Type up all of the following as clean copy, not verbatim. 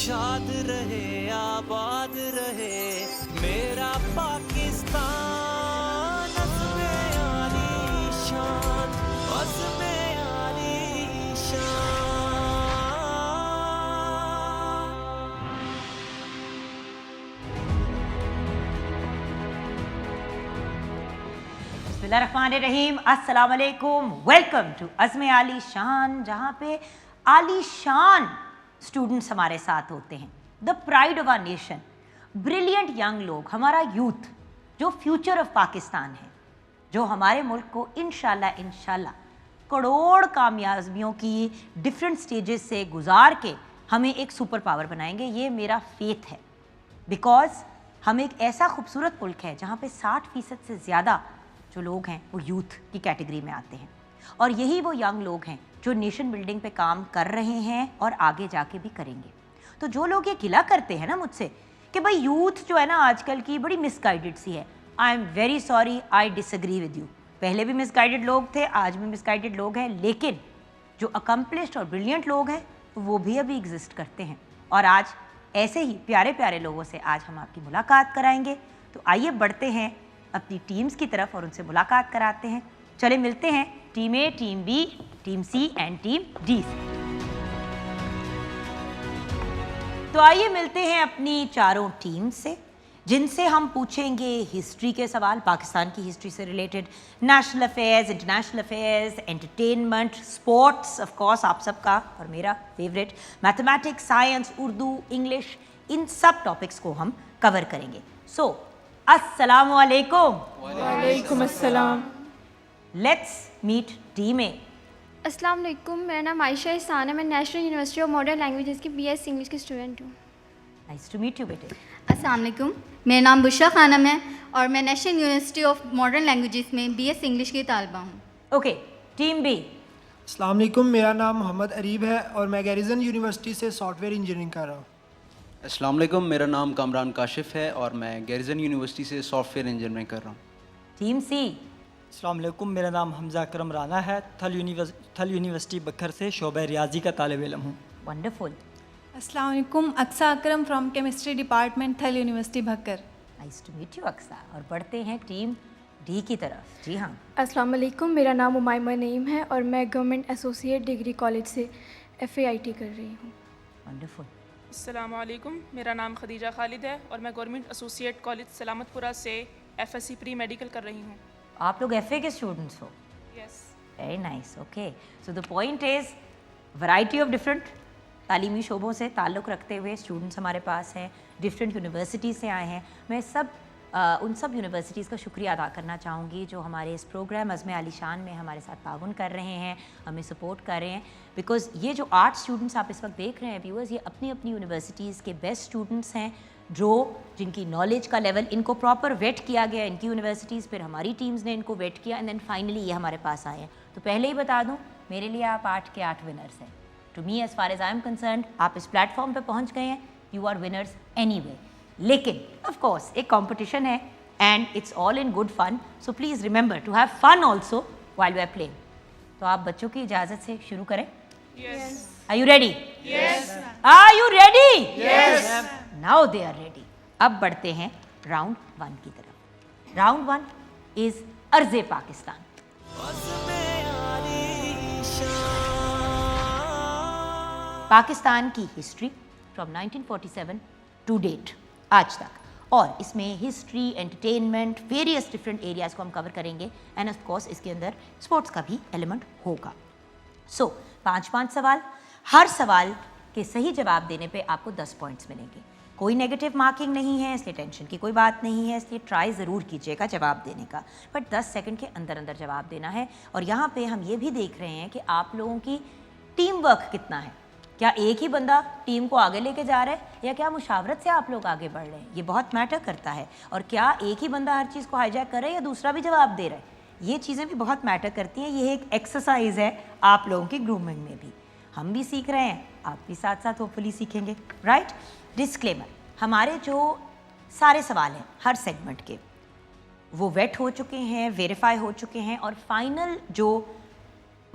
शाद रहे आबाद रहे मेरा पाकिस्तान, अज़्मे आलीशान, अज़्मे आलीशान। बिस्मिल्लाहिर्रहमानिर्रहीम, अस्सलाम वालेकुम, वेलकम टू अज़्मे आलीशान, जहाँ पे आलीशान स्टूडेंट्स हमारे साथ होते हैं, the pride of our nation, brilliant young लोग, हमारा यूथ जो फ्यूचर ऑफ पाकिस्तान है, जो हमारे मुल्क को इंशाल्लाह करोड़ कामयाबियों की डिफरेंट स्टेजेस से गुजार के हमें एक सुपर पावर बनाएंगे। ये मेरा फेथ है, बिकॉज हम एक ऐसा खूबसूरत मुल्क है जहाँ पे 60% से ज़्यादा जो लोग हैं वो यूथ की कैटेगरी में आते हैं, और यही वो यंग लोग हैं जो नेशन बिल्डिंग पे काम कर रहे हैं और आगे जाके भी करेंगे। तो जो लोग ये गिला करते हैं ना मुझसे कि भाई यूथ जो है ना आजकल की बड़ी मिसगाइडेड सी है, I am very sorry, I disagree with you. पहले भी मिसगाइडेड लोग थे, आज भी मिसगाइडेड लोग हैं, लेकिन जो अकम्पलिश्ड और ब्रिलियंट लोग हैं वो भी अभी एग्जिस्ट करते हैं। और आज ऐसे ही प्यारे प्यारे लोगों से आज हम आपकी मुलाकात कराएंगे। तो आइए बढ़ते हैं अपनी टीम्स की तरफ और उनसे मुलाकात कराते हैं। चले मिलते हैं team A, team B, team C and team D से। तो आइए मिलते हैं अपनी चारों टीम से, जिनसे हम पूछेंगे हिस्ट्री के सवाल, पाकिस्तान की हिस्ट्री से related, national affairs, international affairs, entertainment, sports, of course आप सबका और मेरा favourite, mathematics, science, Urdu, English, इन सब टॉपिक्स को हम कवर करेंगे। सो अस्सलामु अलैकुम। वालेकुम अस्सलाम। लेट्स मीट टीम ए। अस्सलाम वालेकुम, मेरा नाम आयशा इहसान है, मैं National University of Modern languages की बीएस इंग्लिश की स्टूडेंट हूँ। नाइस टू मीट यू बेटे। अस्सलाम वालेकुम, मेरा नाम बुशरा खानम है और मैं National University of Modern Languages में बीएस इंग्लिश की तालिबा हूँ। Okay, team B. अस्सलाम वालेकुम, मेरा नाम मोहम्मद अरीब है और मैं गैरिसन यूनिवर्सिटी से सॉफ्टवेयर इंजीनियरिंग कर रहा हूँ। अस्सलाम वालेकुम, मेरा नाम कामरान काशिफ है और मैं गैरिसन यूनिवर्सिटी से सॉफ्टवेयर इंजीनियरिंग कर रहा हूँ। टीम सी। अस्सलाम वालेकुम, मेरा नाम हमजा अकरम राना है, थल यूनिवर्सिटी बखर से शोबे रियाजी का तालिब इल्म हूँ। वंडरफुल। अस्सलाम वालेकुम, Aqsa Akram from chemistry department, Thal university Bhakkar. Nice to meet you Aqsa. और बढ़ते हैं टीम डी की तरफ। जी हाँ। अस्सलाम वालेकुम, मेरा नाम उमाइमा नईम है और मैं गवर्नमेंट एसोसिएट डिग्री कॉलेज से FAIT कर रही हूँ। वंडरफुल। अस्सलाम वालेकुम, मेरा नाम खदीजा खालिद है और मैं गवर्नमेंट एसोसिएट कॉलेज सलामतपुरा से FSc प्री मेडिकल कर रही हूँ। आप लोग FA के स्टूडेंट्स हो? Yes. Very nice. Okay, so the point is variety of different तालीमी शोबों से ताल्लुक़ रखते हुए स्टूडेंट्स हमारे पास हैं, डिफरेंट यूनिवर्सिटीज़ से आए हैं। मैं उन सब यूनिवर्सिटीज़ का शुक्रिया अदा करना चाहूँगी जो हमारे इस प्रोग्राम अज़्मे आलीशान में हमारे साथ ताउन कर रहे हैं, हमें सपोर्ट कर रहे हैं। बिकॉज़ ये जो 8 स्टूडेंट्स आप इस वक्त देख रहे हैं व्यूअर्स, ये अपनी अपनी यूनिवर्सिटीज़ के बेस्ट स्टूडेंट्स हैं, जिनकी नॉलेज का लेवल इनको प्रॉपर वेट किया गया इनकी यूनिवर्सिटीज़, फिर हमारी टीम्स ने इनको वेट किया एंड देन फाइनली ये हमारे पास आए हैं। तो पहले ही बता दूँ, मेरे लिए आप 8 के 8 विनर्स हैं। To me as far as I am concerned, आप इस प्लेटफॉर्म पे पहुंच गए हैं, यू आर विनर्स एनीवे। लेकिन ऑफ कोर्स एक कंपटीशन है and it's all in good fun, so please remember to have fun also while we are playing. तो आप बच्चों की इजाज़त से शुरू करें। Yes. Are you ready? Yes. Are you ready? Yes. Now they are ready. अब बढ़ते हैं राउंड 1 की तरफ। राउंड 1 इज अर्ज़े पाकिस्तान। पाकिस्तान की हिस्ट्री फ्रॉम 1947 टू डेट, आज तक, और इसमें history, entertainment, various different areas को हम कवर करेंगे एंड ऑफ कोर्स इसके अंदर स्पोर्ट्स का भी एलिमेंट होगा। सो 5-5 सवाल, हर सवाल के सही जवाब देने पे आपको 10 पॉइंट्स मिलेंगे। कोई नेगेटिव मार्किंग नहीं है, इसलिए टेंशन की कोई बात नहीं है, इसलिए ट्राई ज़रूर कीजिएगा जवाब देने का, बट 10 सेकंड के अंदर अंदर जवाब देना है। और यहाँ पे हम ये भी देख रहे हैं कि आप लोगों की टीम वर्क कितना है, क्या एक ही बंदा टीम को आगे लेके जा रहा है या क्या मुशावरत से आप लोग आगे बढ़ रहे हैं, ये बहुत मैटर करता है। और क्या एक ही बंदा हर चीज़ को हाईजैक कर रहा है या दूसरा भी जवाब दे रहा है, ये चीज़ें भी बहुत मैटर करती हैं। ये एक एक्सरसाइज है आप लोगों की ग्रूमिंग में भी, हम भी सीख रहे हैं, आप भी साथ साथ होपफुली सीखेंगे, राइट। डिस्क्लेमर, हमारे जो सारे सवाल हैं हर सेगमेंट के वो वेट हो चुके हैं, वेरीफाई हो चुके हैं और फाइनल जो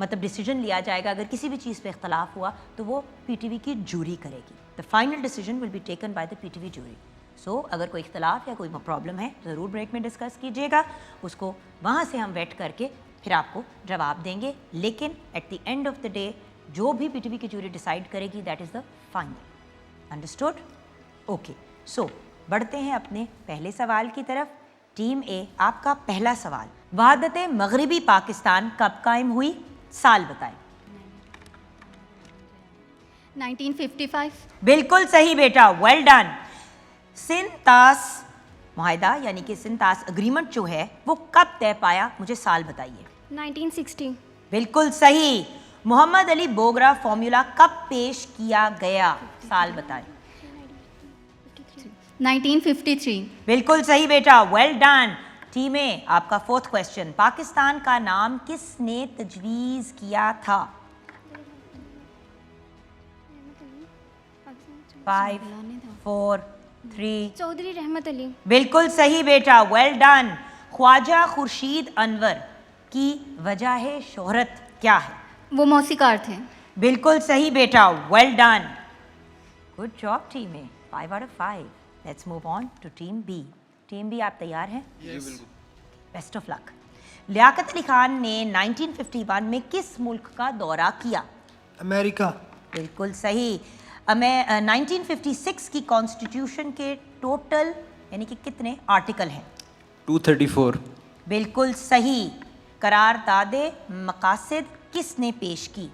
मतलब डिसीजन लिया जाएगा। अगर किसी भी चीज़ पे इख्तलाफ हुआ तो वो पीटीवी की जूरी करेगी। The final decision will be taken by the PTV jury. So अगर कोई इख्तलाफ या कोई प्रॉब्लम है ज़रूर ब्रेक में डिस्कस कीजिएगा, उसको वहाँ से हम वेट करके फिर आपको जवाब देंगे। लेकिन at the end of the day जो भी पीटीवी की जूरी डिसाइड करेगी that is the final. Understood? Okay, so बढ़ते हैं अपने पहले सवाल की तरफ। टीम ए, आपका पहला सवाल, वहादत मगरबी पाकिस्तान कब कायम हुई? साल बताएं। 1955। बिल्कुल सही बेटा, वेल डन। सिंतास मुआहदा यानी कि सिंतास अग्रीमेंट जो है वो कब तय पाया? मुझे साल बताइए। 1960। बिल्कुल सही। मोहम्मद अली बोगरा फॉर्मूला कब पेश किया गया? साल बताएं। 1953। बिल्कुल सही बेटा, वेल डन। टीम ए, आपका फोर्थ क्वेश्चन, पाकिस्तान का नाम किसने तजवीज़ किया था? 5 4 3। चौधरी रहमत अली। बिल्कुल सही बेटा, वेल डन। ख्वाजा खुर्शीद अनवर की वजह शोहरत क्या है? वो मौसीकार थे। बिल्कुल सही बेटा, well done. Good job team A, 5 out of 5। Let's move on to team B. Team B, आप तैयार हैं? Best of luck. Liaquat Ali Khan ने 1951 में किस मुल्क का दौरा किया? अमेरिका। बिल्कुल सही। 1956 की कॉन्स्टिट्यूशन के टोटल यानी कि कितने आर्टिकल हैं? 234। बिल्कुल सही। करारदादे मकासद किसने पेश की?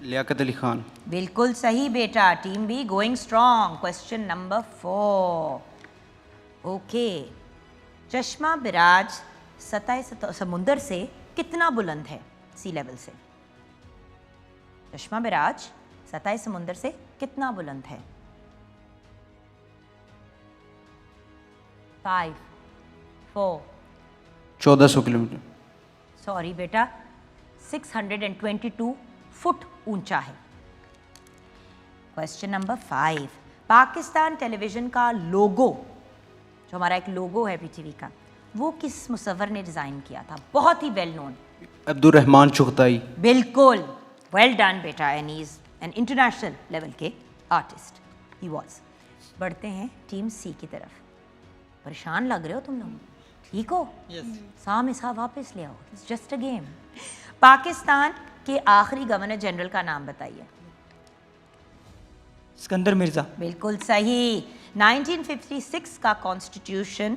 लियाकत अली खान। बिल्कुल सही बेटा, team be going strong. Question number 4। Okay, चश्मा बिराज सतह समुंदर से कितना बुलंद है सी लेवल से? चश्मा बिराज सतह समुंदर से कितना बुलंद है? 5 4। 1400 किलोमीटर। सॉरी बेटा, 622 फुट ऊंचा है। क्वेश्चन नंबर 5, पाकिस्तान टेलीविजन का लोगो, जो हमारा एक लोगो है पीटीवी का, वो किस मुसव्वर ने डिज़ाइन किया था? बहुत ही वेल नोन। अब्दुल रहमान चुगताई। बिल्कुल, वेल डन बेटा, and he is an international level के आर्टिस्ट ही वॉज। बढ़ते हैं टीम सी की तरफ। परेशान लग रहे हो तुम लोग, ठीक हो? साम सा वापस ले आओ, it's just a game. Pakistan के आखिरी गवर्नर जनरल का नाम बताइए। सिकंदर मिर्ज़ा। बिल्कुल सही। 1956 का कॉन्स्टिट्यूशन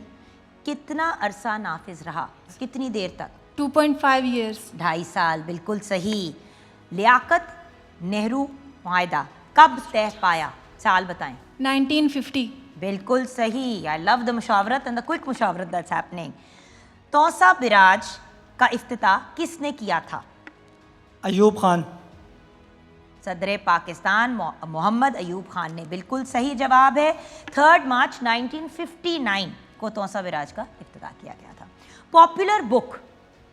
कितना अरसा नाफिज रहा? कितनी देर तक? 2.5 years। 2.5 साल। बिल्कुल सही। लियाकत नेहरू मुआहदा कब तय पाया? साल बताएं। 1950। बिल्कुल सही। आई लव द मुशावरत एंड द क्विक मुशावरत दैट्स हैपनिंग। तौसा बिराज का इफ्तिताह किसने किया था? अयूब खान। सदर पाकिस्तान मोहम्मद अयूब खान ने। बिल्कुल सही जवाब है। 3 मार्च 1959 को तौसा बिराज का इफ्तिताह किया गया था। पॉपुलर बुक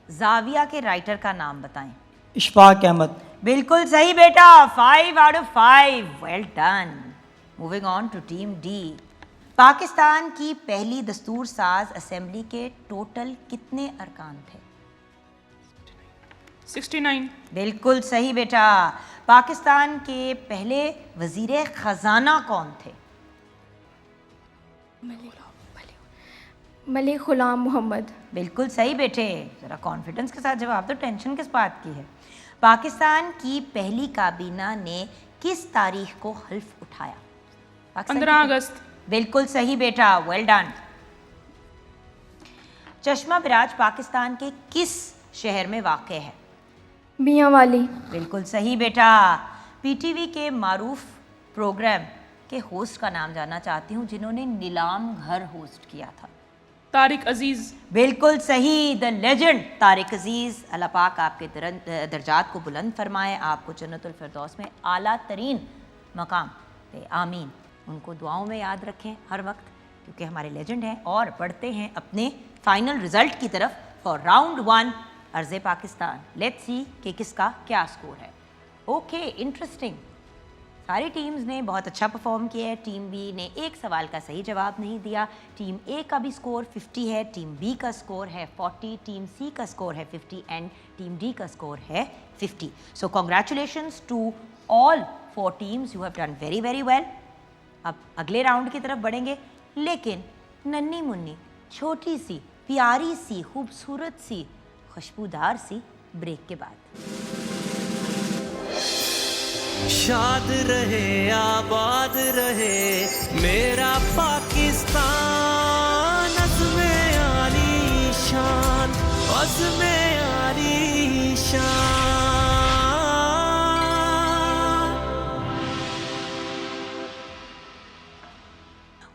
जाविया के राइटर का नाम बताएं। इशफाक अहमद। बिल्कुल सही बेटा, 5 out of 5। Well done. Moving on to team D. Pakistan की पहली दस्तूर साज असेंबली के टोटल कितने अरकान थे? 69। बिल्कुल सही बेटा। पाकिस्तान के पहले वजीर खजाना कौन थे? मलिक गुलाम मोहम्मद। बिल्कुल सही बेटे, ज़रा कॉन्फिडेंस के साथ जवाब दो, टेंशन किस बात की है। पाकिस्तान की पहली काबीना ने किस तारीख को हल्फ उठाया? 15 अगस्त। बिल्कुल सही बेटा, वेल डन। चश्मा बिराज पाकिस्तान के किस शहर में वाक़ है? मियांवाली। बिल्कुल सही बेटा। पीटीवी के मारूफ प्रोग्राम के होस्ट का नाम जानना चाहती हूँ जिन्होंने नीलाम घर होस्ट किया था। तारिक अजीज़। बिल्कुल सही, द लेजेंड तारिक अजीज़। अल्लाह पाक आपके दर्जात को बुलंद फरमाए, आपको जन्नतुल फिरदौस में आला तरीन मकाम पे आमीन। उनको दुआओं में याद रखें हर वक्त, क्योंकि हमारे लेजेंड हैं। और बढ़ते हैं अपने फाइनल रिजल्ट की तरफ फॉर राउंड 1 अर्ज़े पाकिस्तान। लेट्स सी कि किसका क्या स्कोर है। Okay, interesting. सारी टीम्स ने बहुत अच्छा परफॉर्म किया है। टीम बी ने एक सवाल का सही जवाब नहीं दिया। टीम ए का भी स्कोर 50 है, टीम बी का स्कोर है 40, टीम सी का स्कोर है 50 एंड टीम डी का स्कोर है 50। So congratulations to all 4 teams, you have done very very well. अब अगले राउंड की तरफ बढ़ेंगे, लेकिन नन्ही मुन्नी छोटी सी प्यारी सी खूबसूरत सी खुशबूदार सी ब्रेक के बाद। शाद रहे आबाद रहे मेरा पाकिस्तान, अज़्मे आली शान, अज़्मे आली शान।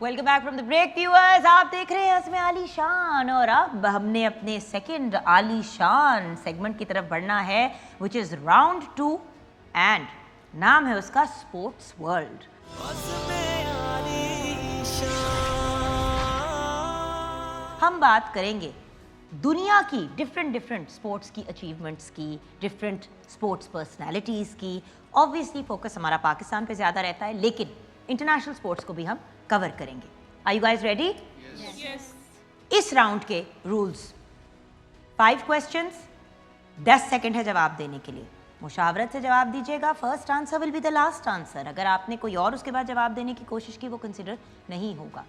Welcome back from the break viewers. आप देख रहे हैं अज़्मे आली शान और अब हमने अपने सेकंड आली शान सेगमेंट की तरफ बढ़ना है, विच इज राउंड 2 एंड नाम है उसका स्पोर्ट्स वर्ल्ड। हम बात करेंगे दुनिया की डिफरेंट स्पोर्ट्स की अचीवमेंट्स की, डिफरेंट स्पोर्ट्स पर्सनालिटीज़ की। ऑब्वियसली फोकस हमारा पाकिस्तान पे ज़्यादा रहता है, लेकिन इंटरनेशनल स्पोर्ट्स को भी हम कवर करेंगे। Are you guys ready? Yes. इस राउंड के रूल्स 5 क्वेश्चंस, 10 सेकंड है जवाब देने के लिए। मुशावरत से जवाब दीजिएगा। First answer will be the last answer. अगर आपने कोई और उसके बाद जवाब देने की कोशिश की वो कंसिडर नहीं होगा।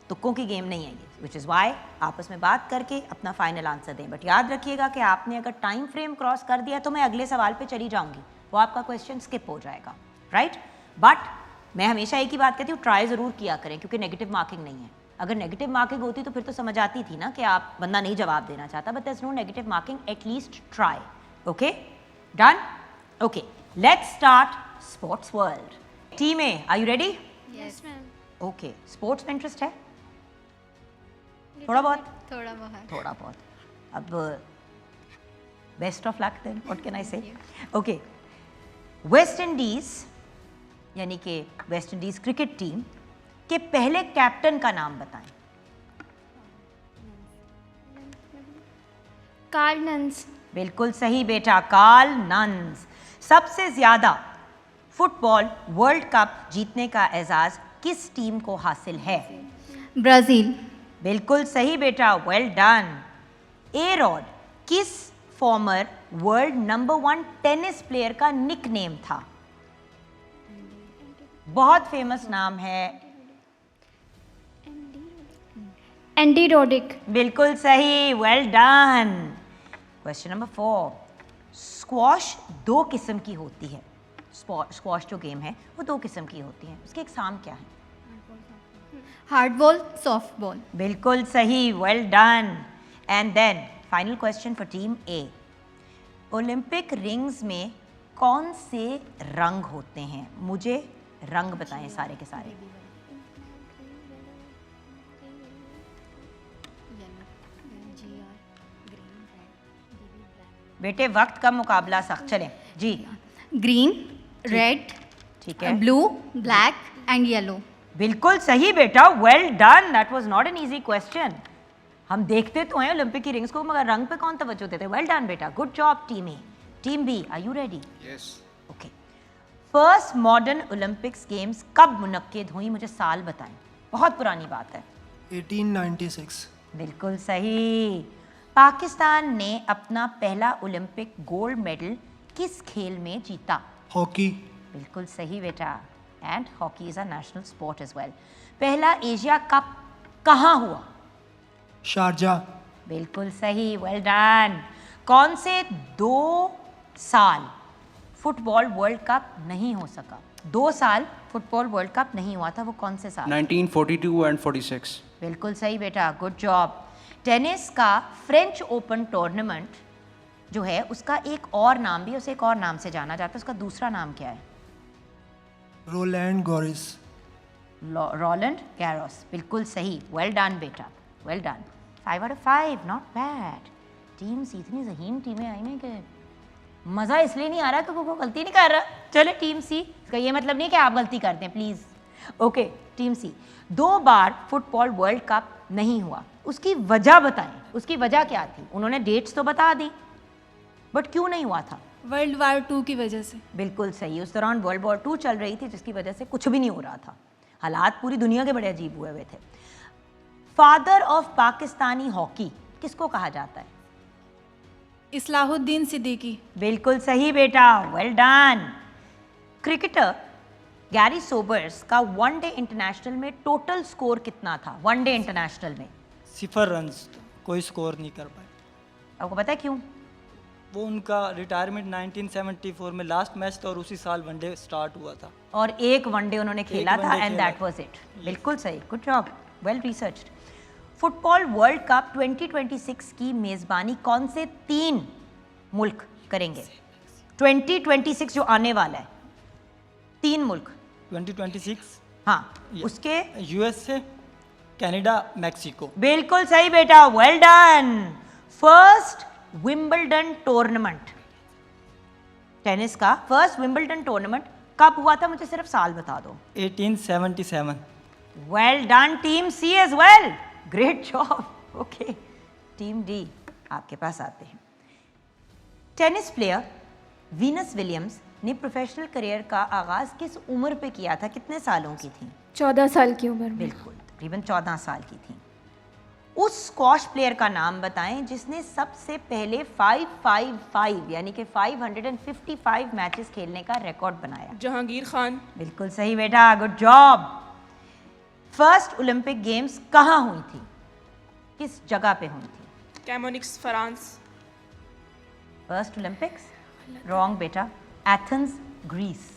तुक्कों की गेम नहीं है ये, विच इज़ वाई आपस में बात करके अपना फाइनल आंसर दें। बट याद रखिएगा कि आपने अगर टाइम फ्रेम क्रॉस कर दिया तो मैं अगले सवाल पे चली जाऊंगी, वो आपका क्वेश्चन स्किप हो जाएगा, राइट? बट मैं हमेशा एक ही बात कहती हूँ, ट्राई ज़रूर किया करें, क्योंकि नेगेटिव मार्किंग नहीं है। अगर नेगेटिव मार्किंग होती तो फिर तो समझ आती थी ना कि आप बंदा नहीं जवाब देना चाहता, but there is no negative marking, at least try. Okay, done? Okay, let's start sports world. Team A, are you ready? Yes ma'am. Okay, sports में इंटरेस्ट है? थोड़ा बहुत? थोड़ा बहुत। अब best of luck then, what can I say? Okay, West Indies यानी कि West Indies cricket team के पहले कैप्टन का नाम बताएं। Karl Nunes. बिल्कुल सही बेटा, कार्ल नंस। सबसे ज्यादा फुटबॉल वर्ल्ड कप जीतने का एजाज किस टीम को हासिल है? ब्राज़ील। बिल्कुल सही बेटा, वेल डन। ए रॉड किस farmer world number 1 tennis player का निक नेम था? बहुत फेमस नाम है। Andy Rodrik. बिल्कुल सही, well done. Question number 4, squash 2 किस्म की होती है। स्क्वॉश जो गेम है वो 2 किस्म की होती है, उसके एग्जाम क्या है? Hard ball, soft ball. बिल्कुल सही, well done. And then final question for team A, Olympic rings में कौन से रंग होते हैं? मुझे रंग बताएं सारे के सारे। बेटे वक्त का मुकाबला सख्त, चलें जी। ग्रीन, रेड, ठीक है, ब्लू, ब्लैक एंड येलो। बिल्कुल सही बेटा, well done. That was not an easy question. हम देखते तो हैं ओलंपिक की रिंग्स को, मगर रंग पे कौन तवज्जो देते हैं। वेल डन बेटा, good job team A. Team B, are you ready? Yes. Okay, first modern Olympics games कब मुनक्किद हुई? मुझे साल बताएं, बहुत पुरानी बात है। 1896। बिल्कुल सही। पाकिस्तान ने अपना पहला ओलंपिक गोल्ड मेडल किस खेल में जीता? हॉकी। बिल्कुल सही बेटा, and hockey is a national sport as well. पहला एशिया कप कहाँ हुआ? शारजा। बिल्कुल सही, वेल डन। कौन से 2 साल फुटबॉल वर्ल्ड कप नहीं हो सका? 2 साल फुटबॉल वर्ल्ड कप नहीं हुआ था, वो कौन से साल? 1942 एंड 46। बिल्कुल सही बेटा, गुड जॉब। टेनिस का फ्रेंच ओपन टूर्नामेंट जो है उसका एक और नाम भी, उसे एक और नाम से जाना जाता है, उसका दूसरा नाम क्या है? Roland Garros. Roland Garros. बिल्कुल सही, वेल डन बेटा, well done. 5 out of 5, not bad. Teams इतनी ज़हीन टीमें आई हैं कि मज़ा इसलिए नहीं आ रहा क्योंकि वो गलती नहीं कर रहा। चलो टीम सी, इसका ये मतलब नहीं कि आप गलती करते हैं, प्लीज़। ओके, टीम सी, 2 बार फुटबॉल वर्ल्ड कप नहीं हुआ, उसकी वजह बताएं। उसकी वजह क्या थी? उन्होंने डेट्स तो बता दी, बट क्यों नहीं हुआ था? वर्ल्ड वार 2 की वजह से। बिल्कुल सही, उस दौरान वर्ल्ड वॉर 2 चल रही थी जिसकी वजह से कुछ भी नहीं हो रहा था, हालात पूरी दुनिया के बड़े अजीब हुए हुए थे। फादर ऑफ पाकिस्तानी हॉकी किसको कहा जाता है? इस्लाहुद्दीन सिद्दीकी। बिल्कुल सही बेटा, well done. Cricketer Garry Sobers का वनडे इंटरनेशनल में टोटल स्कोर कितना था? वनडे इंटरनेशनल में 0 रन्स, कोई स्कोर नहीं कर पाए। आपको पता है क्यों? वो उनका रिटायरमेंट 1974 में लास्ट मैच था और उसी साल वनडे स्टार्ट हुआ था। और एक वनडे उन्होंने खेला था वनडे एंड खेला। That was it. बिल्कुल सही, good job, well researched. Football world cup 2026 की मेज़बानी कौन से 3 मुल्क करेंगे? 2026 जो आने वाला है, 3 मुल्क। 2026 हाँ, उसके यूएसए, कनाडा, मैक्सिको। बिल्कुल सही बेटा, well done. First Wimbledon tournament, tennis का फर्स्ट विंबलडन टूर्नामेंट कब हुआ था? मुझे सिर्फ साल बता दो। 1877। Well done team C as well, great job. Okay, team D आपके पास आते हैं। टेनिस प्लेयर वीनस विलियम्स ने प्रोफेशनल करियर का आगाज किस उम्र पे किया था? कितने सालों की थी? 14 साल की उम्र में। बिल्कुल, तकरीबन 14 साल की थी। उस स्क्वॉश प्लेयर का नाम बताएं जिसने सबसे पहले 555 यानी कि 555 मैचेस खेलने का रिकॉर्ड बनाया। जहांगीर खान। बिल्कुल सही बेटा, good job. First Olympic games कहाँ हुई थी? किस जगह पे हुई थी? Chamonix, France. First Olympics wrong बेटा, Athens, Greece.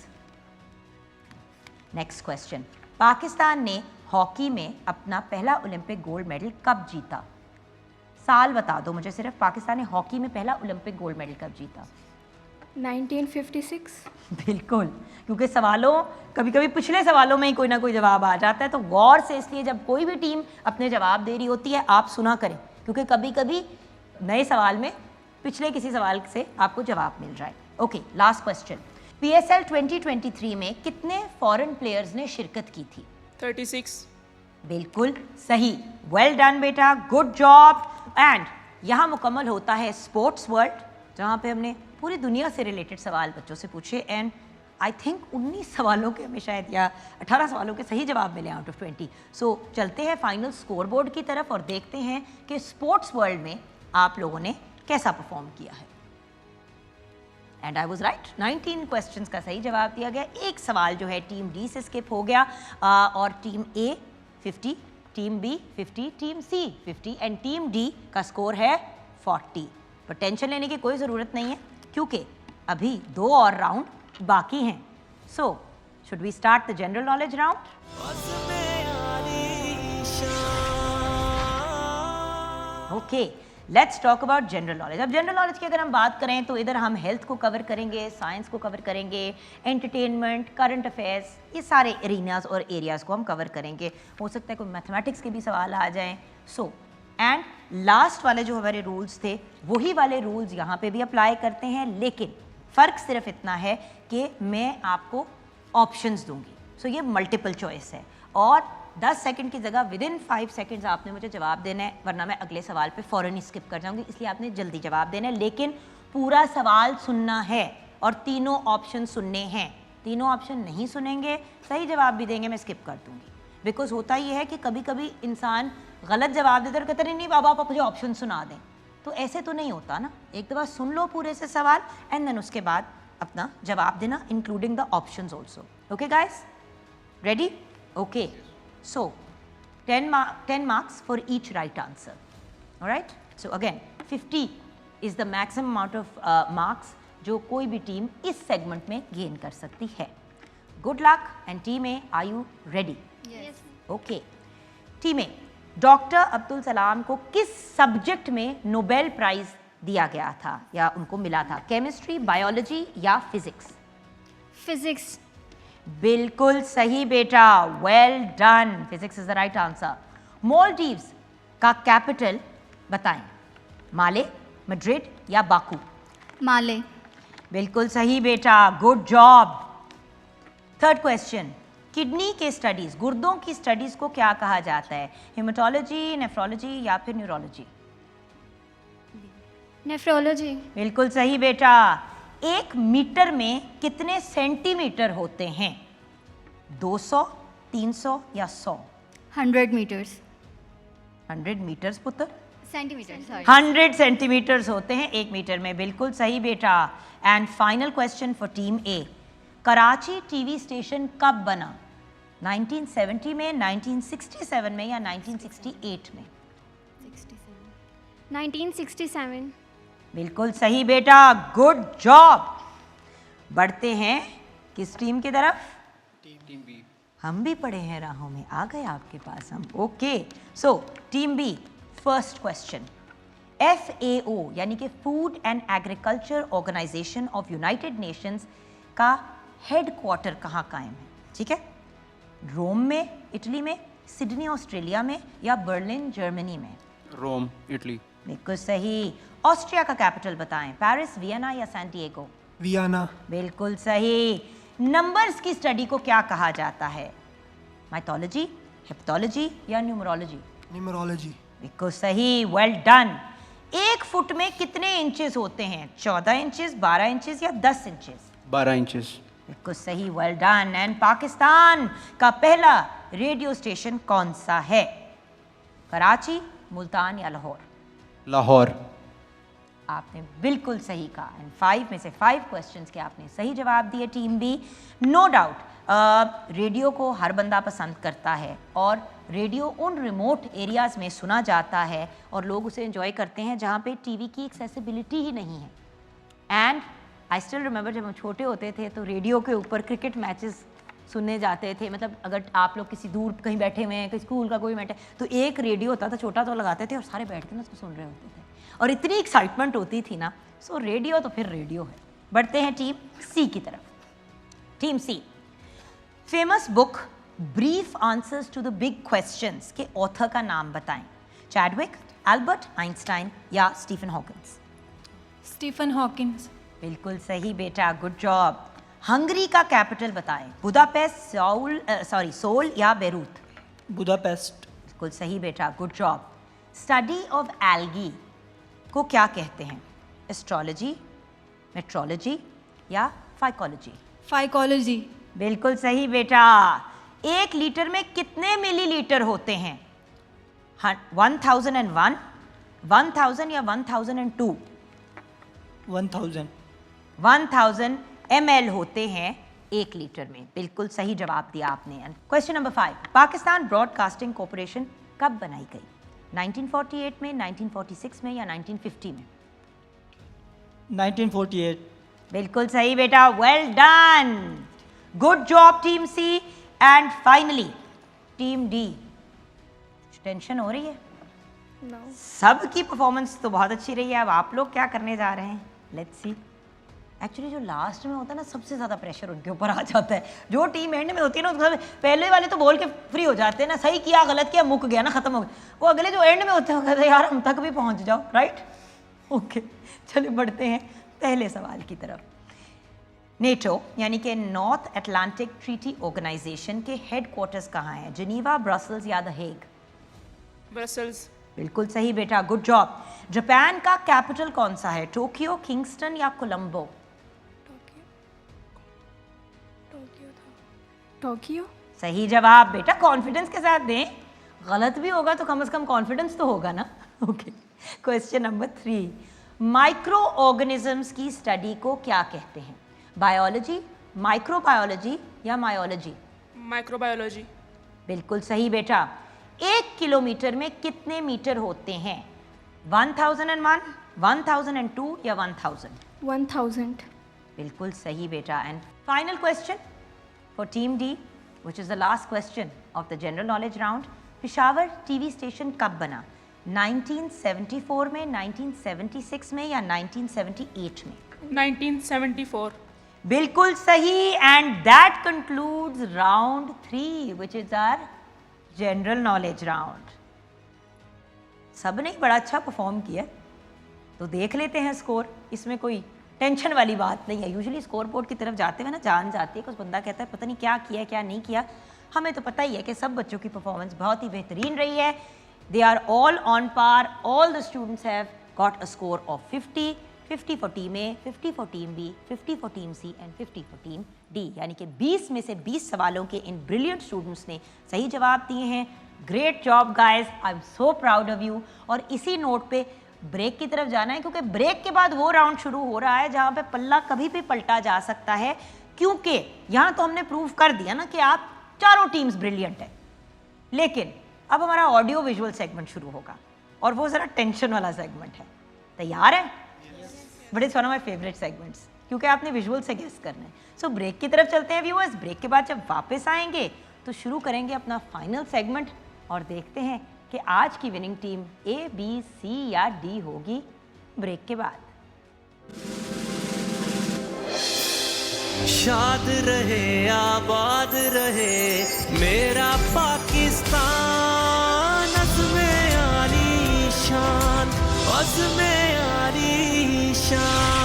Next question, Pakistan ने हॉकी में अपना पहला ओलंपिक गोल्ड मेडल कब जीता? साल बता दो मुझे सिर्फ, पाकिस्तान ने हॉकी में पहला ओलंपिक गोल्ड मेडल कब जीता? 1956। बिल्कुल, क्योंकि सवालों कभी कभी पिछले सवालों में ही कोई ना कोई जवाब आ जाता है, तो गौर से इसलिए जब कोई भी टीम अपने जवाब दे रही होती है आप सुना करें, क्योंकि कभी कभी नए सवाल में पिछले किसी सवाल से आपको जवाब मिल जाए। ओके, लास्ट क्वेश्चन, PSL 2023 में कितने फॉरेन प्लेयर्स ने शिरकत की थी? 36। बिल्कुल सही, वेल डन बेटा, गुड जॉब। एंड यहाँ मुकम्मल होता है स्पोर्ट्स वर्ल्ड, जहाँ पे हमने पूरी दुनिया से रिलेटेड सवाल बच्चों से पूछे एंड आई थिंक 19 सवालों के हमें शायद या 18 सवालों के सही जवाब मिले आउट ऑफ 20। सो चलते हैं फाइनल स्कोर बोर्ड की तरफ और देखते हैं कि स्पोर्ट्स वर्ल्ड में आप लोगों ने कैसा परफॉर्म किया है। And I was right, 19 questions का सही जवाब दिया गया। एक सवाल जो है टीम डी से स्किप हो गया और team A 50, team B 50, team C 50 and team D का स्कोर है 40। पर टेंशन लेने की कोई ज़रूरत नहीं है क्योंकि अभी 2 और राउंड बाकी हैं। So should we start the general knowledge round? Okay, let's talk about general knowledge. अब जनरल नॉलेज की अगर हम बात करें तो इधर हम हेल्थ को कवर करेंगे, साइंस को कवर करेंगे, एंटरटेनमेंट, करंट अफेयर्स, ये सारे एरिनाज और एरियाज़ को हम कवर करेंगे। हो सकता है कोई मैथमेटिक्स के भी सवाल आ जाएं। सो एंड लास्ट वाले जो हमारे रूल्स थे वही वाले रूल्स यहाँ पे भी अप्लाई करते हैं, लेकिन फ़र्क सिर्फ इतना है कि मैं आपको ऑप्शंस दूंगी। सो ये मल्टीपल चॉइस है और 10 सेकंड की जगह विदिन 5 सेकंड्स आपने मुझे जवाब देना है, वरना मैं अगले सवाल पे फ़ौरन ही स्किप कर जाऊंगी, इसलिए आपने जल्दी जवाब देना है। लेकिन पूरा सवाल सुनना है और तीनों ऑप्शन सुनने हैं। तीनों ऑप्शन नहीं सुनेंगे, सही जवाब भी देंगे, मैं स्किप कर दूंगी। बिकॉज होता ये है कि कभी कभी इंसान गलत जवाब देता और कहते नहीं बाबा आप मुझे ऑप्शन सुना दें, तो ऐसे तो नहीं होता ना। एक दफ़ा सुन लो पूरे से सवाल एंड देन उसके बाद अपना जवाब देना, including the options also. Okay guys, ready? Okay, so 10 marks for each right answer. All right? So again 50 is the maximum amount of marks जो कोई भी टीम इस सेगमेंट में गेन कर सकती है। Good luck and team A, are you ready? Yes. Okay. Team A, doctor Abdul Salam को किस सब्जेक्ट में नोबेल प्राइज दिया गया था या उनको मिला था? केमिस्ट्री, बायोलॉजी या फिजिक्स? फिजिक्स। बिल्कुल सही बेटा, well done, physics is the right answer. Maldives का कैपिटल बताएं, माले, मैड्रिड या बाकू? माले। बिल्कुल सही बेटा, good job. Third question, kidney के स्टडीज, गुर्दों की स्टडीज को क्या कहा जाता है? हेमाटोलॉजी, नेफ्रोलॉजी या फिर न्यूरोलॉजी? नेफ्रोलॉजी। बिल्कुल सही बेटा। 1 मीटर में कितने सेंटीमीटर होते हैं? 200, 300 या 100? 100 मीटर्स 100 मीटर्स पुत्र? Centimetre, sorry. 100 सेंटीमीटर्स होते हैं 1 मीटर में, बिल्कुल सही बेटा। And final question for team A, Karachi TV station कब बना? 1970 में, 1967 में या 1968 में? 1967। बिल्कुल सही बेटा, गुड जॉब। बढ़ते हैं किस टीम की तरफ? Team B. हम भी पढ़े हैं राहों में, आ गए आपके पास हम। Okay, so team B, first question. FAO यानी कि food and agriculture organisation of United Nations का हेडक्वार्टर कहाँ कायम है? ठीक है, रोम में इटली में, सिडनी ऑस्ट्रेलिया में या बर्लिन जर्मनी में? Rome Italy. बिल्कुल सही। ऑस्ट्रिया का कैपिटल बताएं, पेरिस, वियना या सैन डिएगो? वियना। बिल्कुल सही। नंबर्स की स्टडी को क्या कहा जाता है? माइथोलॉजी, हेप्टोलॉजी या न्यूमरोलॉजी? न्यूमरोलॉजी। बिल्कुल सही, वेल डन। 1 फुट में कितने इंचेस होते हैं? 14 इंचेस, 12 इंचेस या 10 इंचेस? 12 इंचेस। बिल्कुल सही, वेल डन। एंड पाकिस्तान का पहला रेडियो स्टेशन कौन सा है? कराची, मुल्तान या लाहौर? लाहौर। आपने बिल्कुल सही कहा। एंड 5 में से 5 क्वेश्चंस के आपने सही जवाब दिए team B. No doubt radio को हर बंदा पसंद करता है और रेडियो उन रिमोट एरियाज़ में सुना जाता है और लोग उसे एंजॉय करते हैं जहाँ पे टीवी की एक्सेसिबिलिटी ही नहीं है। एंड आई स्टिल रिमेंबर जब हम छोटे होते थे तो रेडियो के ऊपर क्रिकेट मैचेस सुनने जाते थे। मतलब अगर आप लोग किसी दूर कहीं बैठे हुए हैं, कहीं स्कूल का कोई मैटर, तो एक रेडियो होता था छोटा, तो लगाते थे और सारे बैठ के ना उसको सुन रहे होते थे और इतनी एक्साइटमेंट होती थी ना। सो रेडियो तो फिर रेडियो है। बढ़ते हैं टीम सी की तरफ। Team C, famous book Brief Answers to the Big Questions के ऑथर का नाम बताएं। चैडविक, एल्बर्ट आइंस्टाइन या स्टीफन हॉकिंस? Stephen Hawkins. बिल्कुल सही बेटा, गुड जॉब। हंगरी का कैपिटल बताएं। बुदापेस्ट, सोल या बेरूत? बुदापेस्ट। बिल्कुल सही बेटा, good job. Study of algae को क्या कहते हैं? एस्ट्रोलॉजी, मेट्रोलॉजी या फाइकोलॉजी? फाइकोलॉजी। बिल्कुल सही बेटा। 1 लीटर में कितने मिलीलीटर होते हैं? 1001, 1000 या 1002? 1000। 1000 ml होते हैं 1 लीटर में। बिल्कुल सही जवाब दिया आपने। Question number 5, Pakistan broadcasting corporation कब बनाई गई? 1948 में, 1946 में या 1950 में? 1948। बिल्कुल सही बेटा, well done, good job team C. And finally team D, tension हो रही है? सबकी परफॉर्मेंस तो बहुत अच्छी रही है। अब आप लोग क्या करने जा रहे हैं? Let's see. एक्चुअली जो लास्ट में होता है ना, सबसे ज़्यादा प्रेशर उनके ऊपर आ जाता है। जो टीम एंड में होती है ना, पहले वाले तो बोल के फ्री हो जाते हैं ना, सही किया गलत किया मुक गया ना, खत्म हो गया। वो अगले जो एंड में होते हैं कहते हैं यार हम तक भी पहुंच जाओ, राइट? ओके, चलिए बढ़ते हैं पहले सवाल की तरफ। नेटो यानी कि नॉर्थ अटलांटिक ट्रीटी ऑर्गेनाइजेशन के हेडक्वार्टर्स कहाँ हैं? जिनीवा, ब्रसल्स या द हेग? ब्रसल्स। बिल्कुल सही बेटा, गुड जॉब। जापान का कैपिटल कौन सा है? टोक्यो, किंगस्टन या कोलंबो? टोक्यो। सही जवाब बेटा, कॉन्फिडेंस के साथ दें, गलत भी होगा तो कम से कम कॉन्फिडेंस तो होगा ना। Okay, question number 3, micro organisms की स्टडी को क्या कहते हैं? बायोलॉजी, माइक्रोबायोलॉजी या मायोलॉजी? माइक्रोबायोलॉजी। बिल्कुल सही बेटा। 1 किलोमीटर में कितने मीटर होते हैं? 1001, 1002 या 1000? 1000। बिल्कुल सही बेटा। And final question for team D, which is the last question of the general knowledge round. Peshawar TV station कब बना? 1974 में, 1976 में या 1978 में? 1974। बिल्कुल सही। And that concludes round 3 which is our general knowledge round. सब ने बड़ा अच्छा परफॉर्म किया, तो देख लेते हैं स्कोर। इसमें कोई टेंशन वाली बात नहीं है। यूजुअली स्कोर बोर्ड की तरफ जाते हुए ना जान जाती है, कुछ बंदा कहता है पता नहीं क्या किया क्या नहीं किया। हमें तो पता ही है कि सब बच्चों की परफॉर्मेंस बहुत ही बेहतरीन रही है। They are all on par, all the students have got a score of 50, 50 for team A, 50 for team B, 50 for team C and 50 for team D. यानी कि 20 में से 20 सवालों के इन ब्रिलियंट स्टूडेंट्स ने सही जवाब दिए हैं। Great job guys, I am so proud of you. और इसी नोट पे ब्रेक की तरफ जाना है, क्योंकि ब्रेक के बाद वो राउंड शुरू हो रहा है जहाँ पे पल्ला कभी भी पलटा जा सकता है, क्योंकि यहाँ तो हमने प्रूव कर दिया ना कि आप चारों टीम्स ब्रिलियंट है। लेकिन अब हमारा ऑडियो विजुअल सेगमेंट शुरू होगा और वो ज़रा टेंशन वाला सेगमेंट है। तैयार है? But it's one of my favourite segments, क्योंकि आपने विजुअल से गेस करना है। सो ब्रेक की तरफ चलते हैं व्यूअर्स। ब्रेक के बाद जब वापस आएंगे तो शुरू करेंगे अपना फाइनल सेगमेंट और देखते हैं कि आज की विनिंग टीम ए, बी, सी या डी होगी ब्रेक के बाद। शाद रहे आबाद रहे मेरा पाकिस्तान, अज़्मे आली शान, अज़्मे आली शान।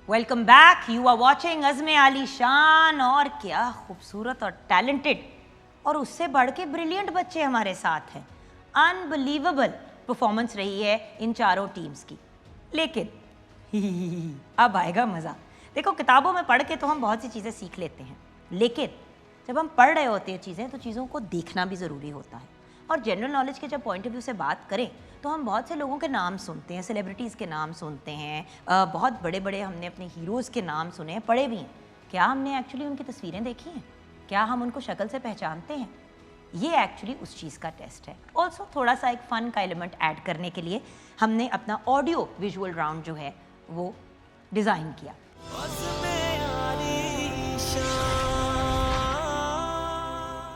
Welcome back, you are watching अज़्मे आली शान। और क्या खूबसूरत और टैलेंटेड और उससे बढ़ के ब्रिलियंट बच्चे हमारे साथ हैं। अनबिलीवेबल परफॉर्मेंस रही है इन चारों टीम्स की। लेकिन अब आएगा मज़ा। देखो, किताबों में पढ़ के तो हम बहुत सी चीज़ें सीख लेते हैं, लेकिन जब हम पढ़ रहे होते हैं चीज़ें तो चीज़ों को देखना भी ज़रूरी होता है। और जनरल नॉलेज के जब पॉइंट ऑफ व्यू से बात करें तो हम बहुत से लोगों के नाम सुनते हैं, सेलिब्रिटीज़ के नाम सुनते हैं, बहुत बड़े बड़े हमने अपने हीरोज़ के नाम सुने हैं, पढ़े भी हैं। क्या हमने एक्चुअली उनकी तस्वीरें देखी हैं? क्या हम उनको शक्ल से पहचानते हैं? ये एक्चुअली उस चीज़ का टेस्ट है। ऑल्सो थोड़ा सा एक फ़न का एलिमेंट ऐड करने के लिए हमने अपना ऑडियो विजुअल राउंड जो है वो डिज़ाइन किया।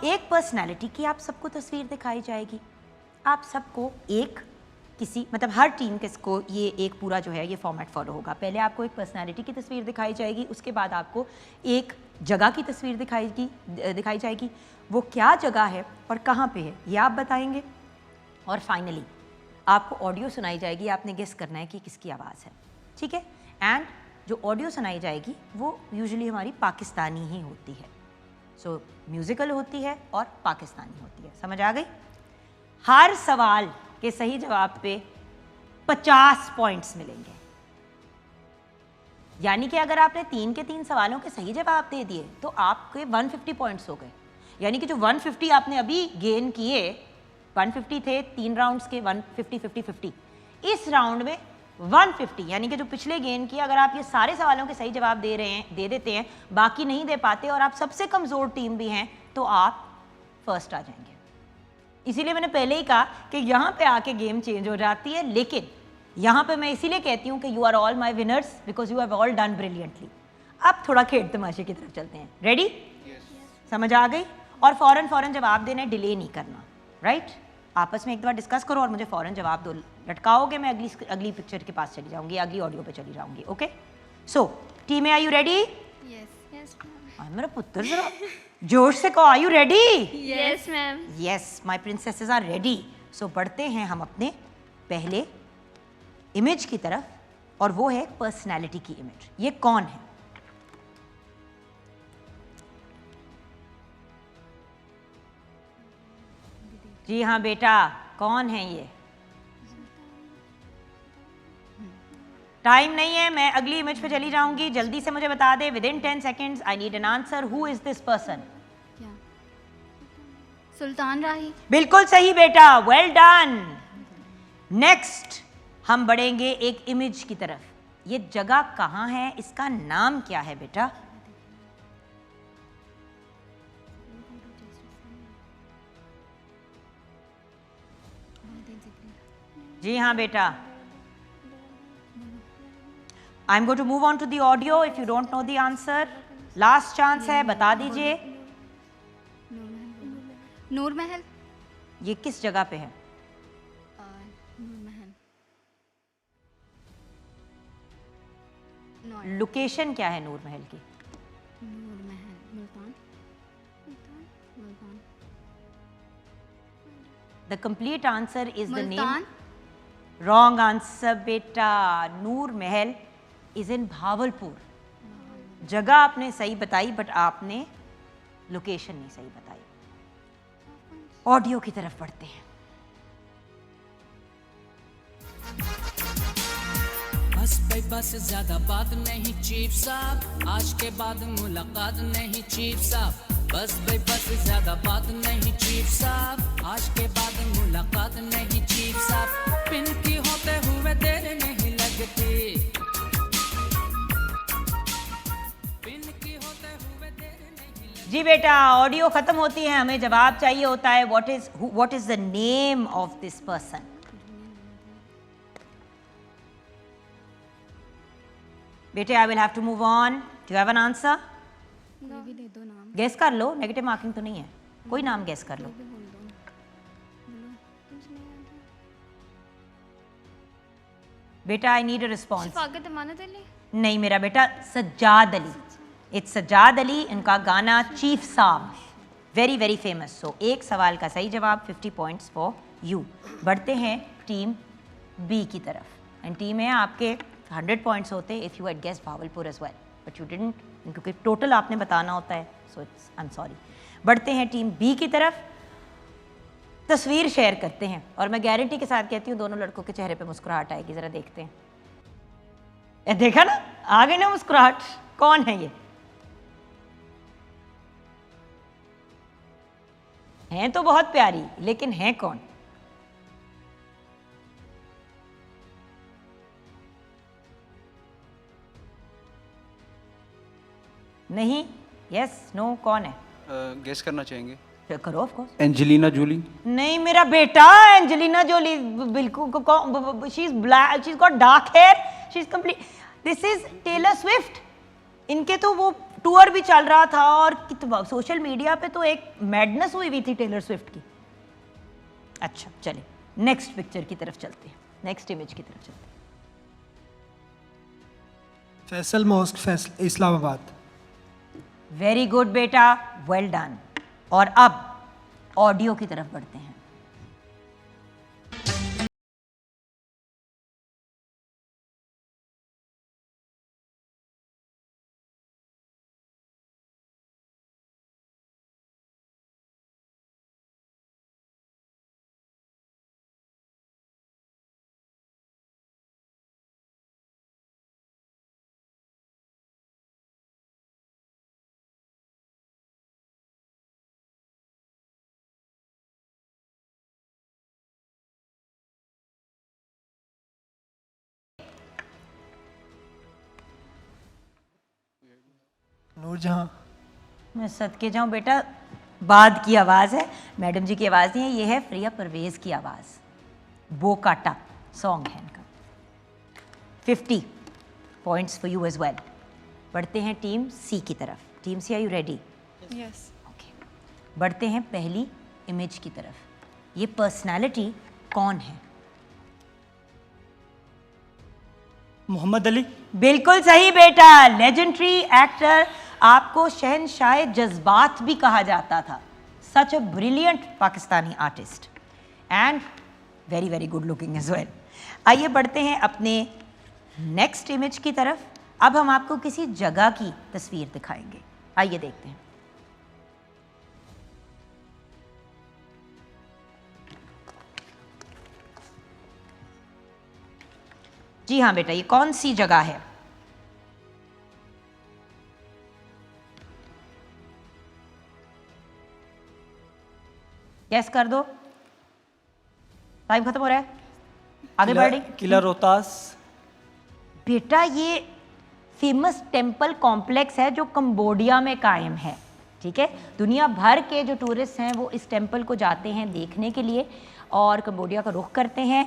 एक पर्सनालिटी की आप सबको तस्वीर दिखाई जाएगी। आप सबको एक किसी मतलब हर टीम के को ये एक पूरा जो है ये फॉर्मेट फॉलो होगा। पहले आपको एक पर्सनालिटी की तस्वीर दिखाई जाएगी, उसके बाद आपको एक जगह की तस्वीर दिखाई जाएगी। वो क्या जगह है और कहाँ पे है ये आप बताएंगे। और फाइनली आपको ऑडियो सुनाई जाएगी, आपने गेस करना है कि किसकी आवाज़ है, ठीक है। एंड जो ऑडियो सुनाई जाएगी वो यूजुअली हमारी पाकिस्तानी ही होती है। सो म्यूज़िकल होती है और पाकिस्तानी होती है। समझ आ गई? हर सवाल के सही जवाब पे 50 पॉइंट्स मिलेंगे। यानी कि अगर आपने 3 के 3 सवालों के सही जवाब दे दिए तो आपके 150 पॉइंट्स हो गए। यानी कि जो 150 आपने अभी गेन किए, 150 थे 3 राउंड्स के, 150 50 50, इस राउंड में 150 यानी कि जो पिछले गेन किया, अगर आप ये सारे सवालों के सही जवाब दे देते हैं, बाकी नहीं दे पाते और आप सबसे कमज़ोर टीम भी हैं, तो आप फर्स्ट आ जाएंगे। इसीलिए मैंने पहले ही कहा कि यहाँ पे आके गेम चेंज हो जाती है। लेकिन यहाँ पे मैं इसीलिए कहती हूँ कि you are all my winners because you have all done brilliantly. अब थोड़ा खेल तमाशे की तरफ चलते हैं। रेडी? समझ आ गई? और फ़ौरन जवाब देना, डिले नहीं करना, राइट? आपस में एक बार डिस्कस करो और मुझे फ़ौरन जवाब दो। लटकाओगे मैं अगली पिक्चर के पास चली जाऊँगी, अगली ऑडियो पे चली जाऊँगी। ओके, सो टीम में, are you ready? Yes ma'am. मेरा पुत्र जरा जोश से कहो, are you ready? Yes ma'am. Yes, my princesses are ready. So बढ़ते हैं हम अपने पहले इमेज की तरफ, और वो है पर्सनैलिटी की इमेज। ये कौन है? जी हाँ बेटा, कौन है ये? टाइम नहीं है, मैं अगली इमेज पे चली जाऊंगी। जल्दी से मुझे बता दे, within 10 seconds I need an answer. Who is this person? Sultan Rahi. बिल्कुल सही बेटा, वेल डन। नेक्स्ट हम बढ़ेंगे एक इमेज की तरफ। ये जगह कहाँ है, इसका नाम क्या है बेटा? जी हाँ बेटा, I am going to move on to the audio. If you don't know the answer, last chance है, बता दीजिए। नूर महल। ये किस जगह पे है? नूर महल। लोकेशन क्या है नूर महल की? नूर महल, Multan. Multan. The complete answer is the name. Multan. Wrong answer बेटा, नूर महल इज इन भावलपुर। जगह आपने सही बताई बट आपने लोकेशन नहीं सही बताई। ऑडियो की तरफ बढ़ते हैं। बस भाई बस ज्यादा बात नहीं चीफ साहब, आज के बाद मुलाकात नहीं चीफ साहब। बस भाई बस ज्यादा बात नहीं चीफ साहब, आज के बाद मुलाकात नहीं चीफ साहब। पिन की होते हुए देर नहीं लगती, पिन की होते हुए देर नहीं लगती। जी बेटा, ऑडियो खत्म होती है, हमें जवाब चाहिए होता है what is the name of this person. बेटे, I will have to move on. Do you have an answer? भी दे दो नाम। गेस कर लो, नेगेटिव मार्किंग तो नहीं है, कोई नाम गेस कर लो। बेटा, I need a response. Shafqat Amanat Ali. नहीं मेरा बेटा, सज्जाद अली। इट्स सज्जाद अली, इनका गाना चीफ साहब, वेरी वेरी फेमस। सो एक सवाल का सही जवाब, 50 पॉइंट्स फॉर यू। बढ़ते हैं टीम बी की तरफ। एंड टीम है आपके 100 पॉइंट्स होते if you had guess Bahawalpur as well, but you didn't, क्योंकि टोटल आपने बताना होता है। So it's I am sorry. बढ़ते हैं टीम बी की तरफ। तस्वीर शेयर करते हैं और मैं गारंटी के साथ कहती हूँ दोनों लड़कों के चेहरे पे मुस्कुराहट आएगी। ज़रा देखते हैं। ए, देखा ना, आ गई ना मुस्कुराहट। कौन है ये? हैं तो बहुत प्यारी, लेकिन हैं कौन? नहीं, यस नो, कौन है? गेस करना चाहेंगे? करो ऑफ कोर्स। Angelina Jolie. नहीं मेरा बेटा, एंजेलिना जोली बिल्कुल, she is black, she is got dark hair, she is complete. This is Taylor Swift. इनके तो वो टूर भी चल रहा था और सोशल मीडिया पे तो एक मैडनेस हुई थी टेलर स्विफ्ट की। अच्छा चले नेक्स्ट पिक्चर की तरफ चलते हैं, नेक्स्ट इमेज की तरफ चलते हैं। Faisal mosque, Islamabad. Very good बेटा, वेल डन। और अब ऑडियो की तरफ बढ़ते हैं। नूरजहां। मैं सदके जाऊं बेटा, बाद की आवाज़ है, मैडम जी की आवाज़ नहीं है, ये है प्रिया परवेज़ की आवाज़। बो काटा सॉन्ग है इनका। 50 points for you as well. बढ़ते हैं टीम सी की तरफ। Team C, are you ready? Yes. Okay, बढ़ते हैं पहली इमेज की तरफ। ये पर्सनालिटी कौन है? मोहम्मद अली। बिल्कुल सही बेटा, लेजेंडरी एक्टर, आपको शहनशाह जज्बात भी कहा जाता था। Such a brilliant Pakistani artist and very very good looking as well. आइए बढ़ते हैं अपने नेक्स्ट इमेज की तरफ। अब हम आपको किसी जगह की तस्वीर दिखाएंगे, आइए देखते हैं। जी हाँ बेटा, ये कौन सी जगह है? गैस कर दो, टाइम खत्म हो रहा है, आगे बढ़े। किला रोहतास। बेटा ये फेमस टेम्पल कॉम्प्लेक्स है जो कंबोडिया में कायम है। ठीक है, दुनिया भर के जो टूरिस्ट हैं वो इस टेम्पल को जाते हैं देखने के लिए और कंबोडिया का रुख करते हैं।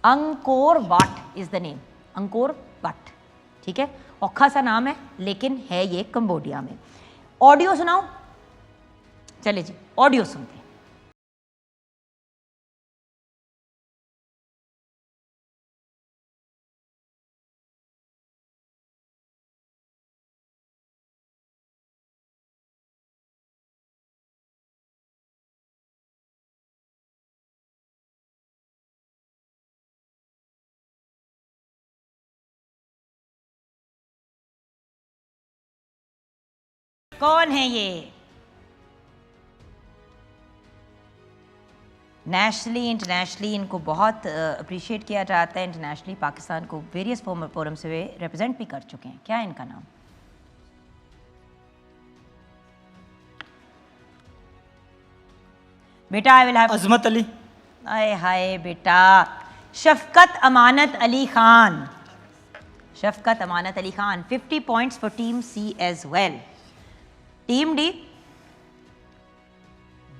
Angkor what is the name, Angkor Wat. ठीक है, औखा सा नाम है लेकिन है ये कंबोडिया में। ऑडियो सुनाओ, चले जी ऑडियो सुनते हैं। कौन है ये? नेशनली इंटरनेशनली इनको बहुत अप्रिशिएट किया जाता है। इंटरनेशनली पाकिस्तान को वेरियस फोरम से वे रिप्रेजेंट भी कर चुके हैं। क्या है इनका नाम? बेटा I will have Azmat Ali. आए हाय बेटा, Shafqat Amanat Ali Khan. Shafqat Amanat Ali Khan. 50 points for team C as well. Team D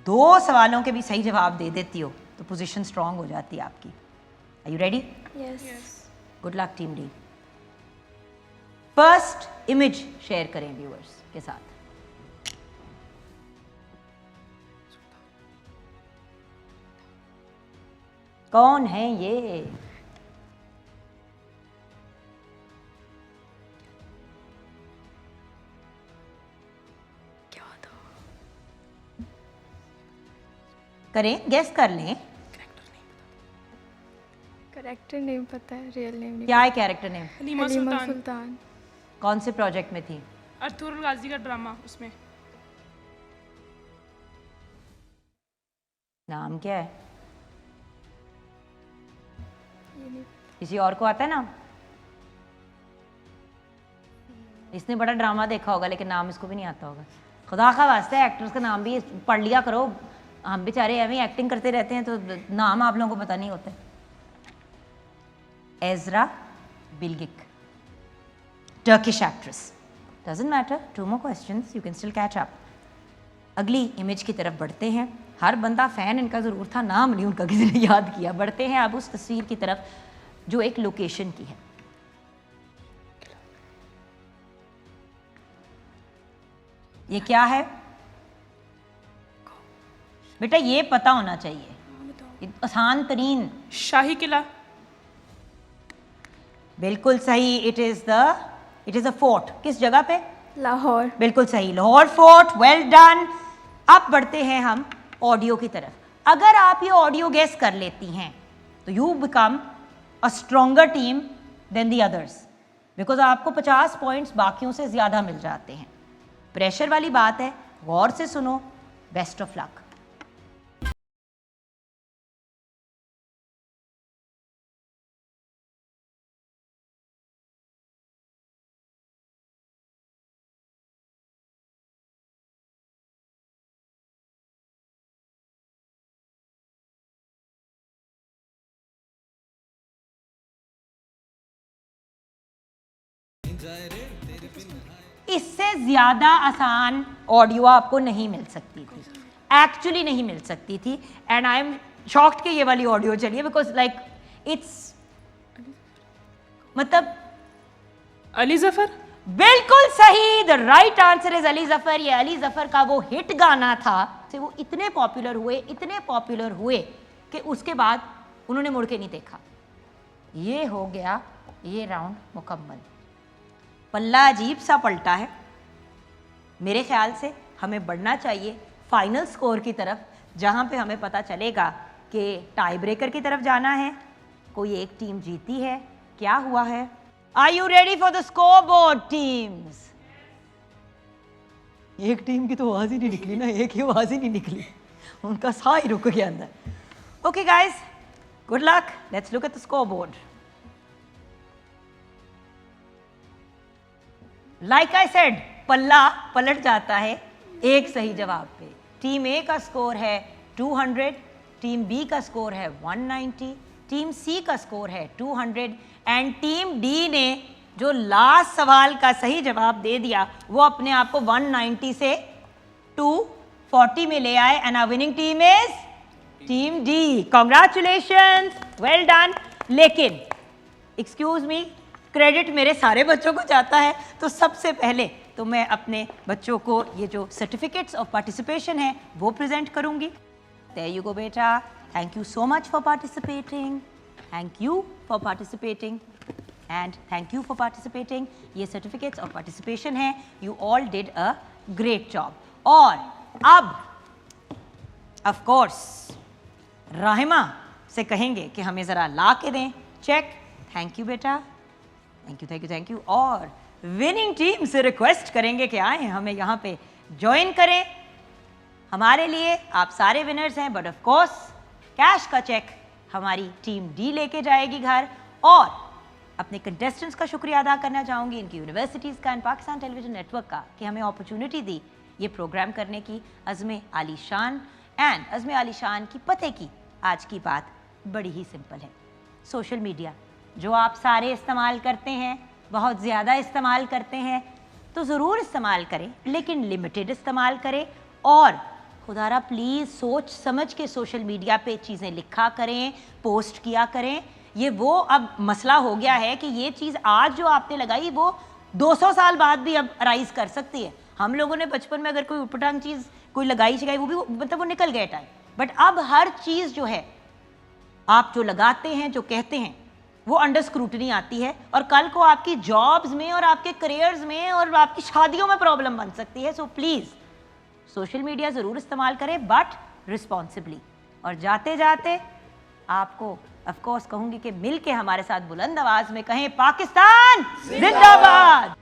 2 सवालों के भी सही जवाब दे देती हो तो पोजीशन स्ट्रांग हो जाती है आपकी। Are you ready? Yes. Good luck team D. First image share करें व्यूअर्स के साथ। कौन है ये? करें, गेस कर लें। करेक्टर नेम पता है, रियल नेम नहीं। क्या है कैरेक्टर नेम? हलीमा हलीमा सुल्तान। सुल्तान। कौन से प्रोजेक्ट में थी? अर्थुरुल गाजी का ड्रामा, उसमें। नाम क्या है? ये नहीं। किसी और को आता है नाम? इसने बड़ा ड्रामा देखा होगा लेकिन नाम इसको भी नहीं आता होगा। खुदा का वास्ता है, एक्टर्स का नाम भी पढ़ लिया करो। हम बेचारे ऐਵੇਂ एक्टिंग करते रहते हैं तो नाम आप लोगों को पता नहीं होता। Esra Bilgic, Turkish actress. Doesn't matter, 2 more questions, you can still catch up. अगली इमेज की तरफ बढ़ते हैं। हर बंदा फ़ैन इनका ज़रूर था, नाम नहीं उनका किसी ने याद किया। बढ़ते हैं अब उस तस्वीर की तरफ जो एक लोकेशन की है। ये क्या है बेटा? ये पता होना चाहिए, आसान तरीन। शाही किला। बिल्कुल सही। It is a fort. किस जगह पे? लाहौर। बिल्कुल सही, लाहौर फोर्ट। Well done. अब बढ़ते हैं हम ऑडियो की तरफ। अगर आप ये ऑडियो गेस कर लेती हैं तो you become a stronger team than the others, because आपको 50 पॉइंट्स बाकियों से ज़्यादा मिल जाते हैं। प्रेशर वाली बात है, गौर से सुनो। Best of luck. इससे ज़्यादा आसान ऑडियो आपको नहीं मिल सकती थी, एक्चुअली नहीं मिल सकती थी। एंड आई एम शॉक्ड कि ये वाली ऑडियो चली है, बिकॉज लाइक इट्स मतलब अली जफर। बिल्कुल सही, the right answer is Ali Zafar. ये अली जफर का वो हिट गाना था, वो इतने पॉपुलर हुए कि उसके बाद उन्होंने मुड़ के नहीं देखा। ये हो गया ये राउंड मुकम्मल। पल्ला अजीब सा पलटा है। मेरे ख्याल से हमें बढ़ना चाहिए फाइनल स्कोर की तरफ, जहां पे हमें पता चलेगा कि टाई ब्रेकर की तरफ जाना है, कोई एक टीम जीती है। क्या हुआ है? Are you ready for the score board teams? एक टीम की तो आवाज ही नहीं निकली ना, एक ही आवाज ही नहीं निकली, उनका साह ही रुक गया अंदर। Okay guys, good luck. Let's look at the score board. Like I said, पल्ला पलट जाता है एक सही जवाब पे। टीम ए का स्कोर है 200, टीम बी का स्कोर है 190, टीम सी का स्कोर है 200 एंड टीम डी ने जो लास्ट सवाल का सही जवाब दे दिया वो अपने आप को 190 से 240 में ले आए। And our winning team is team D. Congratulations, well done. लेकिन एक्सक्यूज मी, क्रेडिट मेरे सारे बच्चों को जाता है, तो सबसे पहले तो मैं अपने बच्चों को ये जो सर्टिफिकेट्स ऑफ पार्टिसिपेशन है वो प्रेजेंट करूंगी। देयर यू गो बेटा, thank you so much for participating, thank you for participating and thank you for participating. ये सर्टिफिकेट्स ऑफ पार्टिसिपेशन है। You all did a great job. और अब of course राहिमा से कहेंगे कि हमें ज़रा ला के दें चेक। थैंक यू बेटा, thank you thank you thank you. और विनिंग टीम से रिक्वेस्ट करेंगे कि आए हमें यहाँ पे ज्वाइन करें। हमारे लिए आप सारे विनर्स हैं, बट ऑफ कोर्स कैश का चेक हमारी टीम डी लेके जाएगी घर। और अपने कंटेस्टेंट्स का शुक्रिया अदा करना चाहूँगी, इनकी यूनिवर्सिटीज़ का एंड पाकिस्तान टेलीविज़न नेटवर्क का, कि हमें अपॉर्चुनिटी दी ये प्रोग्राम करने की। अज़्मे आली शान एंड अज़्मे आली शान की पते की आज की बात बड़ी ही सिंपल है। सोशल मीडिया जो आप सारे इस्तेमाल करते हैं, बहुत ज़्यादा इस्तेमाल करते हैं, तो ज़रूर इस्तेमाल करें, लेकिन लिमिटेड इस्तेमाल करें। और खुदारा प्लीज़ सोच समझ के सोशल मीडिया पे चीज़ें लिखा करें, पोस्ट किया करें। ये वो अब मसला हो गया है कि ये चीज़ आज जो आपने लगाई वो 200 साल बाद भी अब राइज कर सकती है। हम लोगों ने बचपन में अगर कोई उटपटांग चीज़ कोई लगाई शिकाई वो भी मतलब वो निकल गया टाइम, बट अब हर चीज़ जो है आप जो लगाते हैं, जो कहते हैं, वो अंडर स्क्रूटनी आती है और कल को आपकी जॉब्स में और आपके करियर्स में और आपकी शादियों में प्रॉब्लम बन सकती है। सो प्लीज़ सोशल मीडिया ज़रूर इस्तेमाल करें, बट रिस्पॉन्सिबली। और जाते जाते आपको ऑफ कोर्स कहूँगी कि मिल के हमारे साथ बुलंद आवाज़ में कहें, पाकिस्तान जिंदाबाद।